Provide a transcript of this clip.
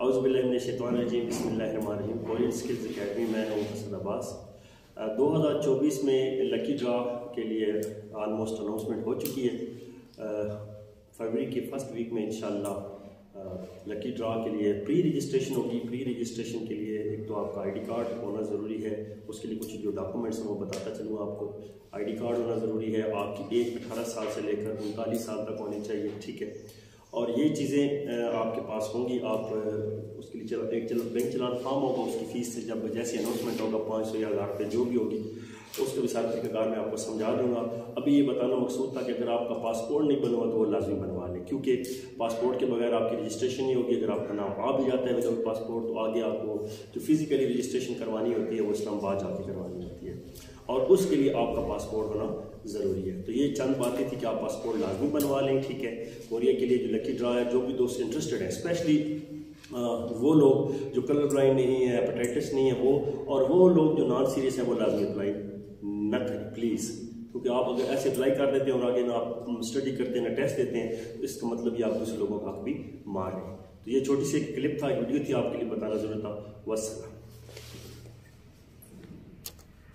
औज़ुबिल्लाहिमिनश्शैतानिर्रजीम बिस्मिल्लाहिर्रहमानिर्रहीम। Korean skills academy में हूँ हसन अब्बास। 2024 में लकी ड्रा के लिए आलमोस्ट अनाउंसमेंट हो चुकी है। फरवरी की फर्स्ट वीक में इंशाल्लाह लकी ड्रा के लिए प्री रजिस्ट्रेशन होगी। प्री रजिस्ट्रेशन के लिए एक तो आपका आईडी कार्ड होना ज़रूरी है। उसके लिए कुछ जो डॉक्यूमेंट्स हैं वो बताता चलूँ आपको। आईडी कार्ड होना ज़रूरी है। आपकी एज 18 साल से लेकर 39 साल तक होनी चाहिए, ठीक है। और ये चीज़ें आपके पास होंगी। आप उसके लिए एक बैंक चलान फॉर्म होगा, उसकी फ़ीस से जब जैसे अनाउंसमेंट होगा 500 या 1000 रुपये जो भी होगी उसके भी साथ तरीक़ाकार मैं आपको समझा दूँगा। अभी ये बताना मकसूद था कि अगर आपका पासपोर्ट नहीं बनवा तो वो लाजमी बनवा लें, क्योंकि पासपोर्ट के बगैर आपकी रजिस्ट्रेशन नहीं होगी। अगर आपका नाम आ भी जाता है विदाउट पासपोर्ट तो आगे आपको जो फिज़िकली रजिस्ट्रेशन करवानी होती है वो इस्लामाबाद जाके करवानी होती है, और उसके लिए आपका पासपोर्ट होना ज़रूरी है। तो ये चंद बातें थी कि आप पासपोर्ट लाजमी बनवा लें, ठीक है। कोरिया के लिए जो लकी ड्रा है, जो भी दोस्त इंटरेस्टेड है, स्पेशली वो लोग जो कलर ब्लाइंड नहीं है, हेपेटाइटिस नहीं है, वो और वो लोग जो नॉन सीरियस है, वो लाजमी अप्लाई न करें प्लीज़। क्योंकि आप अगर ऐसे अप्लाई कर देते हैं और आगे ना आप स्टडी करते हैं ना टेस्ट देते हैं तो इसका मतलब ये आप दूसरे लोगों का हक भी मार रहे हैं। तो ये छोटी सी एक क्लिप था, वीडियो थी, आपके लिए बताना ज़रूरी था। वस्सलाम।